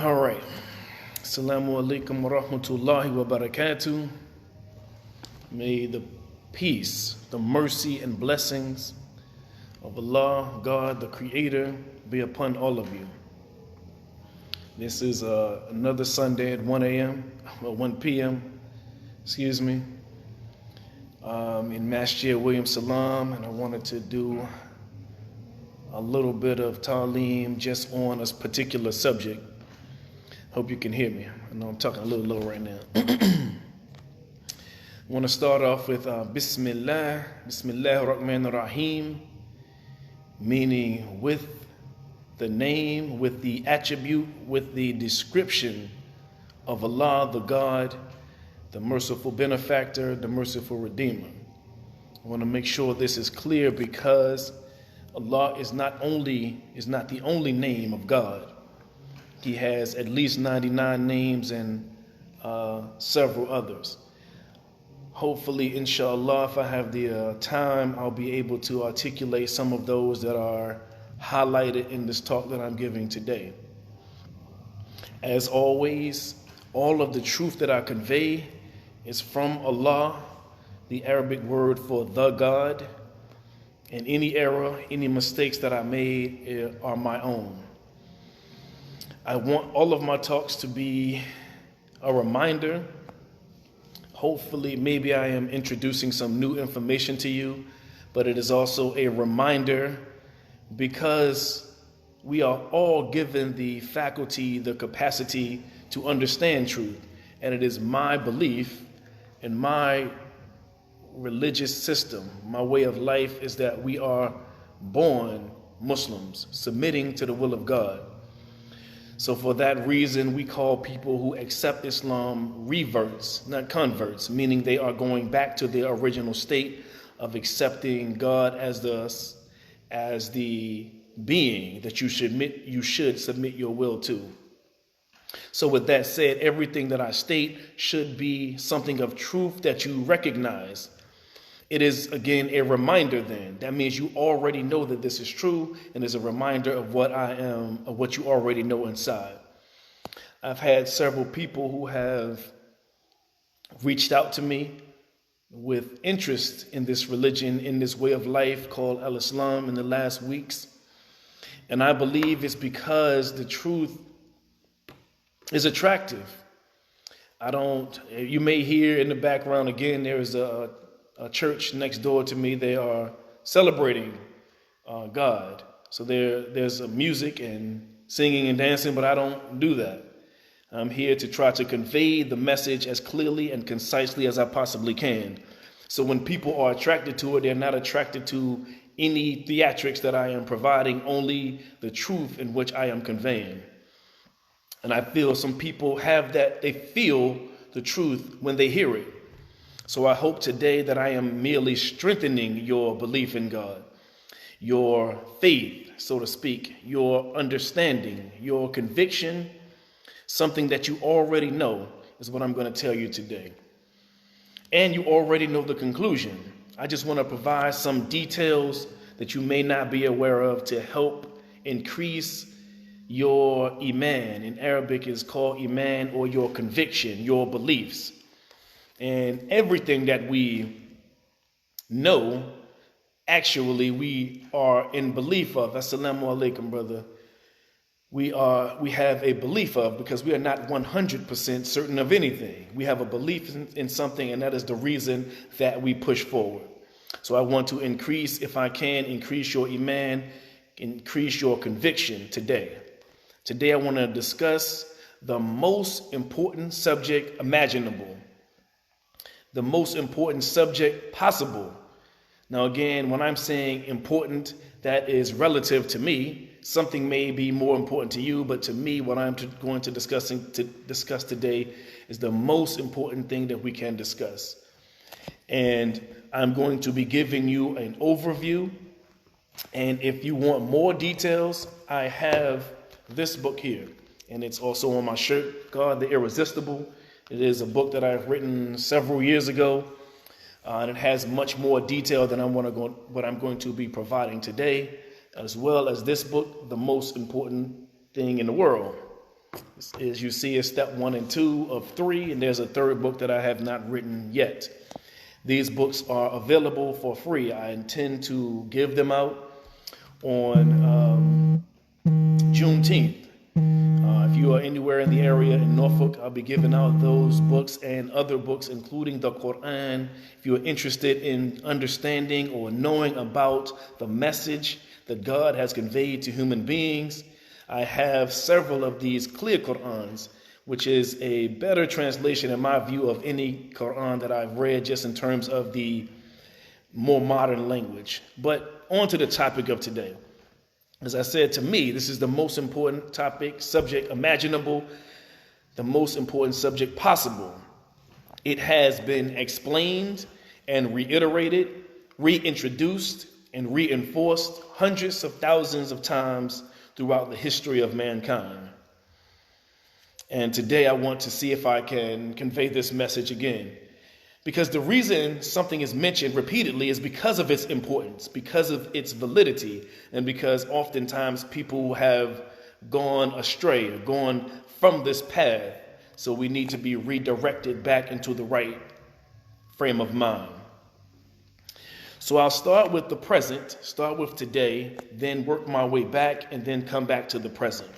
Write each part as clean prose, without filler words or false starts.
All right. Assalamu alaikum wa rahmatullahi wa barakatuh. May the peace, the mercy, and blessings of Allah, God, the Creator, be upon all of you. This is another Sunday at 1 p.m., in Masjid William Salam, and I wanted to do a little bit of ta'aleem just on a particular subject. Hope you can hear me. I know I'm talking a little low right now. I want to start off with Bismillah ar-Rahman ar-Rahim, meaning with the name, with the attribute, with the description of Allah, the God, the merciful benefactor, the merciful redeemer. I want to make sure this is clear because Allah is not the only name of God. He has at least 99 names and several others. Hopefully, inshallah, if I have the time, I'll be able to articulate some of those that are highlighted in this talk that I'm giving today. As always, all of the truth that I convey is from Allah, the Arabic word for the God, and any error, any mistakes that I made are my own. I want all of my talks to be a reminder. Hopefully, maybe I am introducing some new information to you, but it is also a reminder because we are all given the faculty, the capacity to understand truth. And it is my belief and my religious system, my way of life is that we are born Muslims, submitting to the will of God. So for that reason, we call people who accept Islam reverts, not converts, meaning they are going back to their original state of accepting God as the being that you should submit your will to. So with that said, everything that I state should be something of truth that you recognize. It is, again, a reminder then. That means you already know that this is true and is a reminder of what I am, of what you already know inside. I've had several people who have reached out to me with interest in this religion, in this way of life called Al-Islam in the last weeks. And I believe it's because the truth is attractive. You may hear in the background again, there is a church next door to me. They are celebrating God. So there's music and singing and dancing, but I don't do that. I'm here to try to convey the message as clearly and concisely as I possibly can. So when people are attracted to it, they're not attracted to any theatrics that I am providing, only the truth in which I am conveying. And I feel some people have that, they feel the truth when they hear it. So I hope today that I am merely strengthening your belief in God, your faith, so to speak, your understanding, your conviction. Something that you already know is what I'm going to tell you today. And you already know the conclusion. I just want to provide some details that you may not be aware of to help increase your iman. In Arabic is called iman, or your conviction, your beliefs. And everything that we know, actually, we are in belief of. Assalamu alaikum, brother. We have a belief of, because we are not 100% certain of anything. We have a belief in something, and that is the reason that we push forward. So I want to increase, if I can, increase your iman, increase your conviction today. Today I want to discuss the most important subject imaginable. The most important subject possible. Now again, when I'm saying important, that is relative to me. Something may be more important to you, but to me, what I'm going to discuss today is the most important thing that we can discuss. And I'm going to be giving you an overview. And if you want more details, I have this book here. And it's also on my shirt, God, the Irresistible. It is a book that I've written several years ago. And it has much more detail than what I'm going to be providing today, as well as this book, The Most Important Thing in the World. As you see, is step 1 and 2 of 3, and there's a third book that I have not written yet. These books are available for free. I intend to give them out on Juneteenth. If you are anywhere in the area in Norfolk, I'll be giving out those books and other books, including the Quran. If you are interested in understanding or knowing about the message that God has conveyed to human beings, I have several of these clear Qurans, which is a better translation in my view of any Quran that I've read, just in terms of the more modern language. But on to the topic of today. As I said, to me, this is the most important subject imaginable, the most important subject possible. It has been explained and reiterated, reintroduced, and reinforced hundreds of thousands of times throughout the history of mankind. And today I want to see if I can convey this message again. Because the reason something is mentioned repeatedly is because of its importance, because of its validity, and because oftentimes people have gone astray or gone from this path. So we need to be redirected back into the right frame of mind. So I'll start with the present, start with today, then work my way back, and then come back to the present.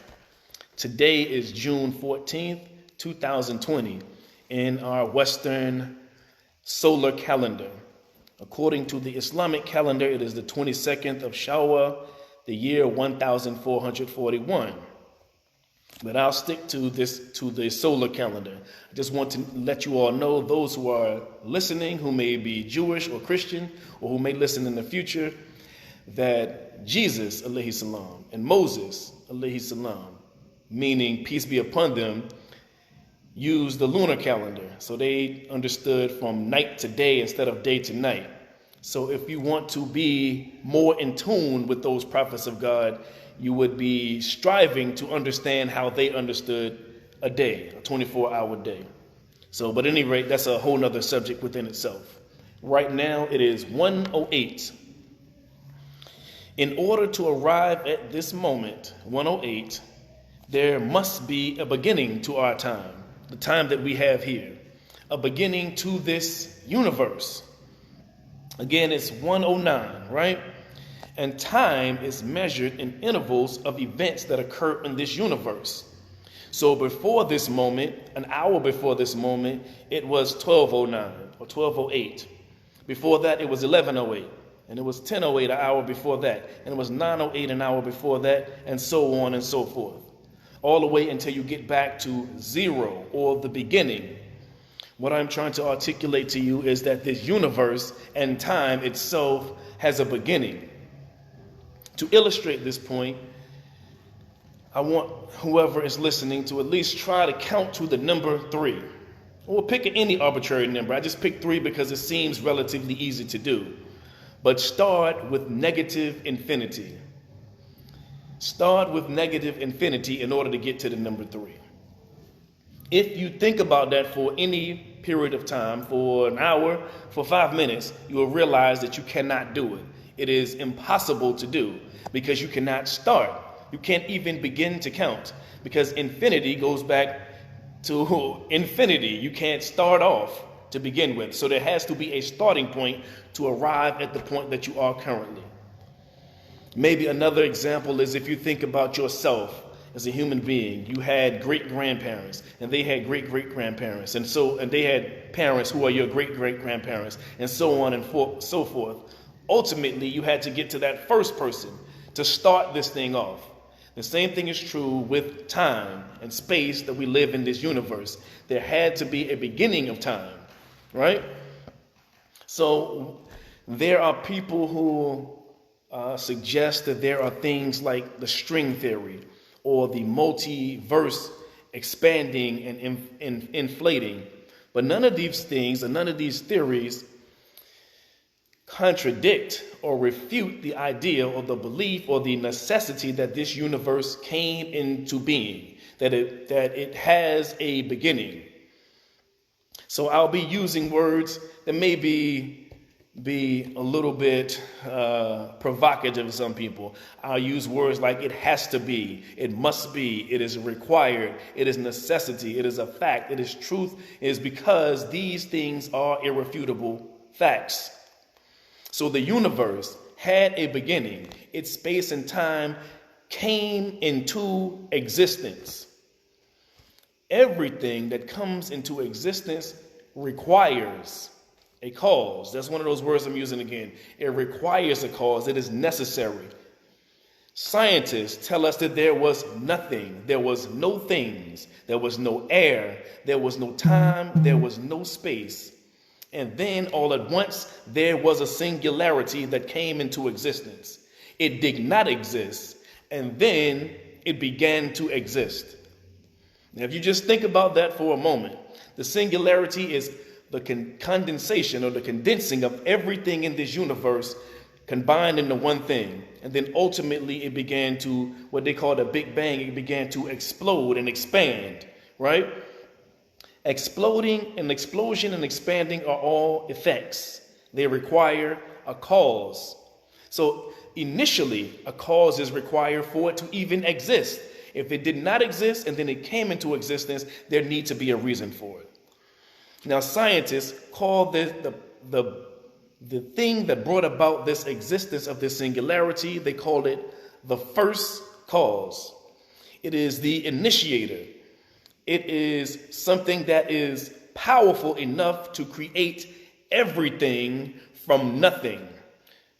Today is June 14th, 2020, in our Western solar calendar. According to the Islamic calendar, it is the 22nd of Shawwal, the year 1441. But I'll stick to the solar calendar. I just want to let you all know, those who are listening, who may be Jewish or Christian, or who may listen in the future, that Jesus, alayhi salam, and Moses, alayhi salam, meaning peace be upon them, used the lunar calendar. So they understood from night to day instead of day to night. So if you want to be more in tune with those prophets of God, you would be striving to understand how they understood a day, a 24-hour day. So, but at any rate, that's a whole nother subject within itself. Right now, it is 1:08. In order to arrive at this moment, 1:08, there must be a beginning to our time, the time that we have here, a beginning to this universe. Again, it's 1:09, right? And time is measured in intervals of events that occur in this universe. So before this moment, an hour before this moment, it was 12:09 or 12:08. Before that, it was 11:08. And it was 10:08 an hour before that. And it was 9:08 an hour before that, and so on and so forth. All the way until you get back to zero, or the beginning. What I'm trying to articulate to you is that this universe and time itself has a beginning. To illustrate this point, I want whoever is listening to at least try to count to the number 3. Or pick any arbitrary number. I just picked 3 because it seems relatively easy to do. But start with negative infinity. Start with negative infinity in order to get to the number 3. If you think about that for any period of time, for an hour, for 5 minutes, you will realize that you cannot do it. It is impossible to do because you cannot start. You can't even begin to count because infinity goes back to infinity. You can't start off to begin with. So there has to be a starting point to arrive at the point that you are currently. Maybe another example is if you think about yourself as a human being. You had great-grandparents, and they had great-great-grandparents, and they had parents who are your great-great-grandparents, and so on and so forth. Ultimately, you had to get to that first person to start this thing off. The same thing is true with time and space that we live in this universe. There had to be a beginning of time, right? So there are people who suggest that there are things like the string theory or the multiverse expanding and inflating. But none of these things and none of these theories contradict or refute the idea or the belief or the necessity that this universe came into being, that it has a beginning. So I'll be using words that may be be a little bit provocative to some people. I'll use words like it has to be, it must be, it is required, it is necessity, it is a fact, it is truth, it is because these things are irrefutable facts. So the universe had a beginning. Its space and time came into existence. Everything that comes into existence requires a cause. That's one of those words I'm using again. It requires a cause. It is necessary. Scientists tell us that there was nothing. There was no things. There was no air. There was no time. There was no space. And then all at once, there was a singularity that came into existence. It did not exist. And then it began to exist. Now, if you just think about that for a moment, the singularity is the condensation or the condensing of everything in this universe combined into one thing. And then ultimately it began to, what they call the Big Bang, it began to explode and expand, right? Exploding and explosion and expanding are all effects. They require a cause. So initially, a cause is required for it to even exist. If it did not exist and then it came into existence, there needs to be a reason for it. Now, scientists call this the thing that brought about this existence of this singularity, they call it the first cause. It is the initiator. It is something that is powerful enough to create everything from nothing.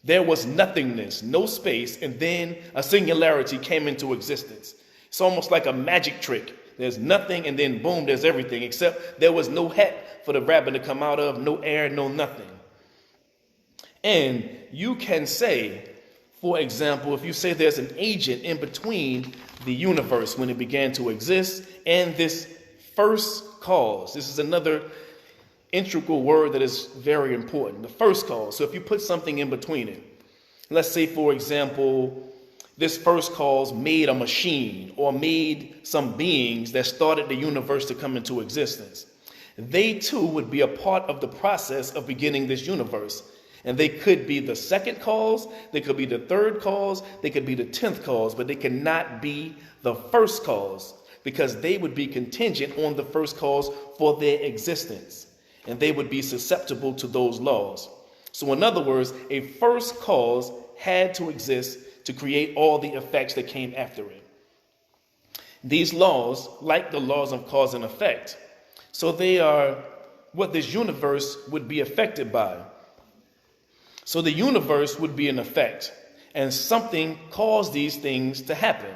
There was nothingness, no space, and then a singularity came into existence. It's almost like a magic trick. There's nothing, and then boom, there's everything, except there was no hat for the rabbit to come out of, no air, no nothing. And you can say, for example, if you say there's an agent in between the universe when it began to exist and this first cause. This is another integral word that is very important, the first cause. So if you put something in between it, let's say, for example, this first cause made a machine or made some beings that started the universe to come into existence. They too would be a part of the process of beginning this universe. And they could be the second cause, they could be the third cause, they could be the 10th cause, but they cannot be the first cause because they would be contingent on the first cause for their existence. And they would be susceptible to those laws. So in other words, a first cause had to exist to create all the effects that came after it. These laws, like the laws of cause and effect, so they are what this universe would be affected by. So the universe would be an effect, and something caused these things to happen.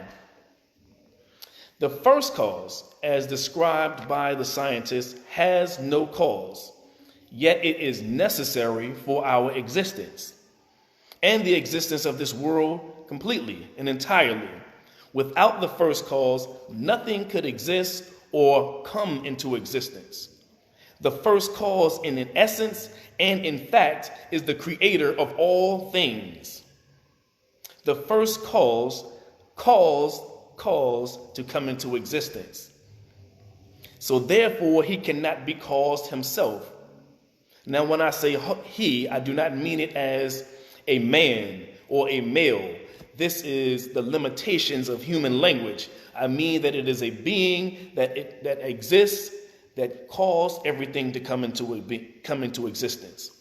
The first cause, as described by the scientists, has no cause, yet it is necessary for our existence and the existence of this world completely and entirely. Without the first cause, nothing could exist or come into existence. The first cause, in essence and in fact, is the creator of all things. The first cause caused to come into existence. So therefore, he cannot be caused himself. Now, when I say he, I do not mean it as a man or a male. This is the limitations of human language. I mean that it is a being that exists, that caused everything to come into existence.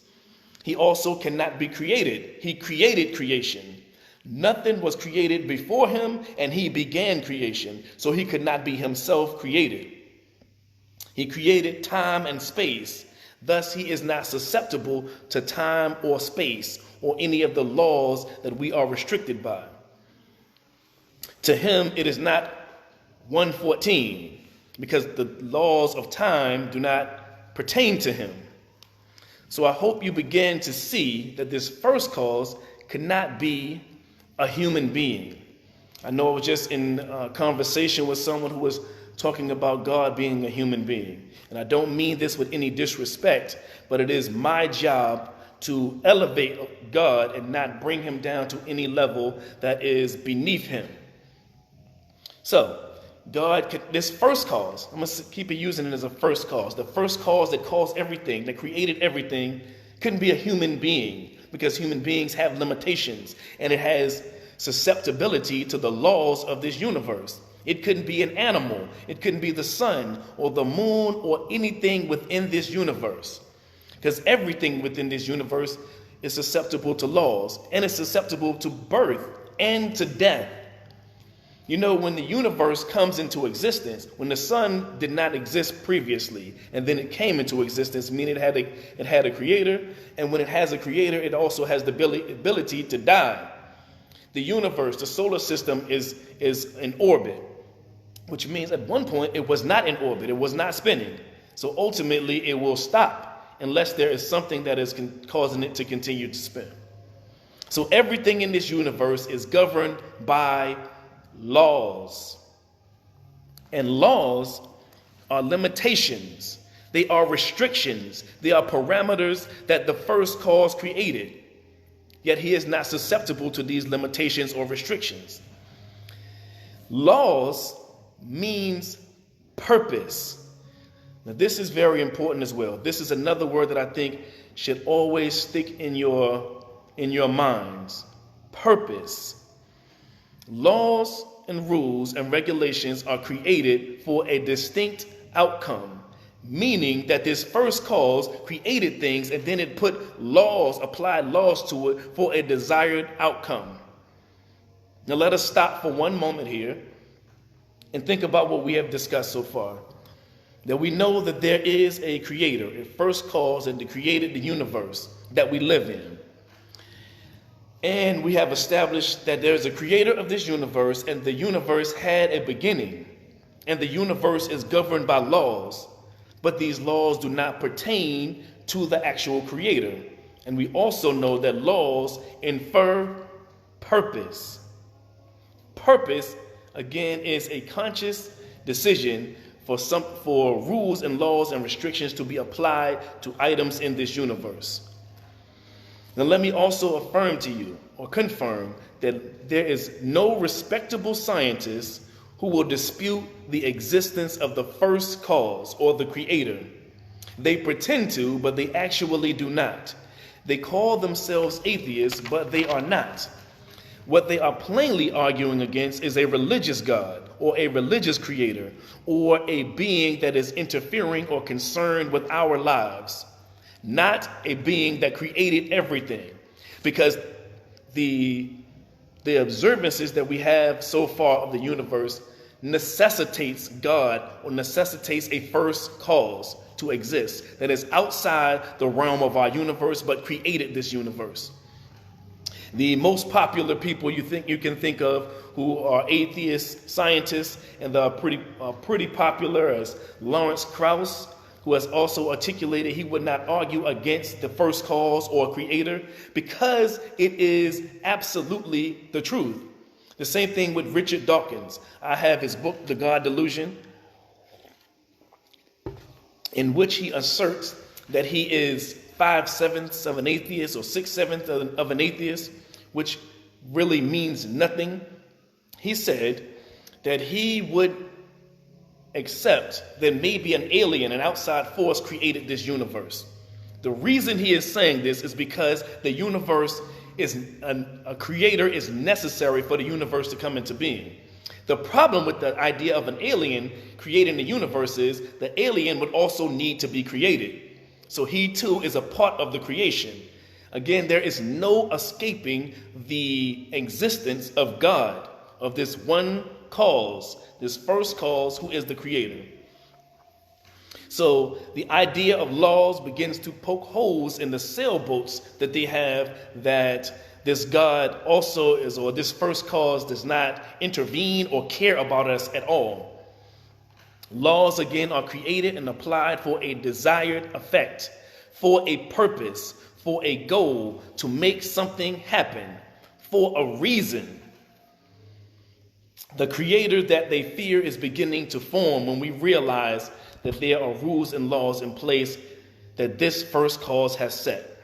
He also cannot be created. He created creation. Nothing was created before him, and he began creation, so he could not be himself created. He created time and space. Thus, he is not susceptible to time or space or any of the laws that we are restricted by. To him, it is not 1:14, because the laws of time do not pertain to him. So I hope you begin to see that this first cause could not be a human being. I know I was just in a conversation with someone who was talking about God being a human being. And I don't mean this with any disrespect, but it is my job to elevate God and not bring him down to any level that is beneath him. So, God, this first cause, I'm going to keep using it as a first cause. The first cause that caused everything, that created everything, Couldn't be a human being, because human beings have limitations and it has susceptibility to the laws of this universe. It couldn't be an animal. It couldn't be the sun or the moon or anything within this universe, because everything within this universe is susceptible to laws, and it's susceptible to birth and to death. You know, when the universe comes into existence, when the sun did not exist previously, and then it came into existence, meaning it had a creator, and when it has a creator, it also has the ability to die. The universe, the solar system, is in orbit, which means at one point it was not in orbit, it was not spinning. So ultimately it will stop unless there is something that is causing it to continue to spin. So everything in this universe is governed by laws. And laws are limitations. They are restrictions. They are parameters that the first cause created. Yet he is not susceptible to these limitations or restrictions. Laws means purpose. Now, this is very important as well. This is another word that I think should always stick in your minds. Purpose. Laws and rules and regulations are created for a distinct outcome, meaning that this first cause created things and then it put laws, applied laws to it for a desired outcome. Now let us stop for one moment here and think about what we have discussed so far. That we know that there is a creator, a first cause, and that created the universe that we live in. And we have established that there is a creator of this universe, and the universe had a beginning, and the universe is governed by laws, but these laws do not pertain to the actual creator. And we also know that laws infer purpose. Purpose, again, is a conscious decision for rules and laws and restrictions to be applied to items in this universe. Now let me also affirm to you, or confirm, that there is no respectable scientist who will dispute the existence of the first cause or the creator. They pretend to, but they actually do not. They call themselves atheists, but they are not. What they are plainly arguing against is a religious God or a religious creator or a being that is interfering or concerned with our lives, not a being that created everything. Because the observances that we have so far of the universe necessitates God or necessitates a first cause to exist that is outside the realm of our universe but created this universe. The most popular people you can think of who are atheist scientists and are pretty popular as Lawrence Krauss, who has also articulated he would not argue against the first cause or creator because it is absolutely the truth. The same thing with Richard Dawkins. I have his book, The God Delusion, in which he asserts that he is 5/7 of an atheist or 6/7 of an atheist, which really means nothing. He said that he would accept that maybe an alien, an outside force, created this universe. The reason he is saying this is because the universe is a creator is necessary for the universe to come into being. The problem with the idea of an alien creating the universe is the alien would also need to be created. So he too is a part of the creation. Again, there is no escaping the existence of God, of this one cause, this first cause who is the creator. So the idea of laws begins to poke holes in the sailboats that they have, that this God also is, or this first cause does not intervene or care about us at all. Laws, again, are created and applied for a desired effect, for a purpose, for a goal, to make something happen, for a reason. The creator that they fear is beginning to form when we realize that there are rules and laws in place that this first cause has set.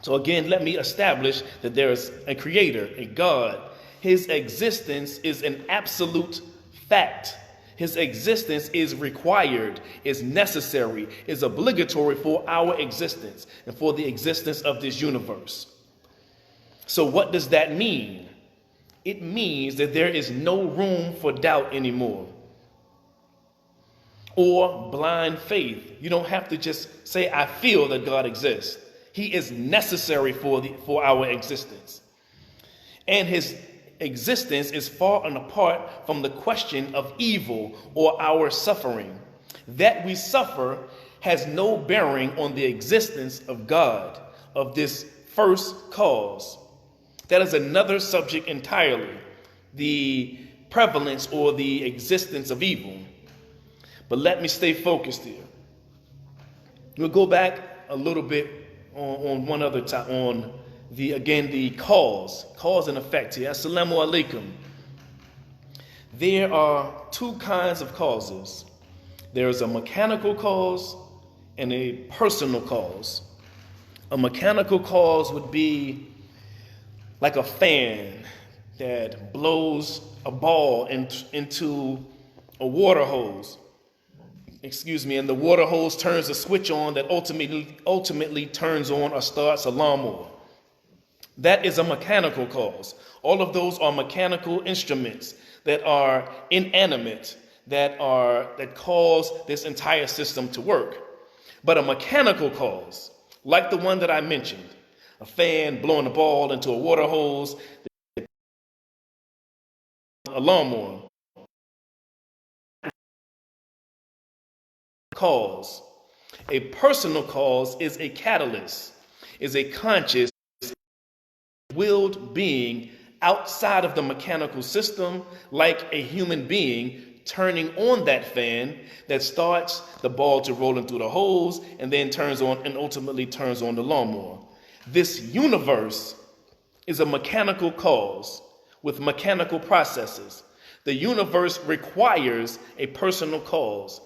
So again, let me establish that there is a creator, a God. His existence is an absolute fact. His existence is required, is necessary, is obligatory for our existence and for the existence of this universe. So what does that mean? It means that there is no room for doubt anymore or blind faith. You don't have to just say, I feel that God exists. He is necessary for our existence. And his existence is far and apart from the question of evil or our suffering. That we suffer has no bearing on the existence of God, of this first cause. That is another subject entirely, the prevalence or the existence of evil. But let me stay focused here. We'll go back a little bit on one other time, on the cause and effect here. Assalamu alaikum. There are two kinds of causes. There is a mechanical cause and a personal cause. A mechanical cause would be like a fan that blows a ball into a water hose. And the water hose turns a switch on that ultimately turns on or starts a lawnmower. That is a mechanical cause. All of those are mechanical instruments that are inanimate, that cause this entire system to work. But a mechanical cause, like the one that I mentioned, a fan blowing a ball into a water hose, a lawnmower, cause. A personal cause is a catalyst, is a conscious, willed being outside of the mechanical system, like a human being turning on that fan that starts the ball to rolling through the hose and then turns on and ultimately turns on the lawnmower. This universe is a mechanical cause with mechanical processes. The universe requires a personal cause,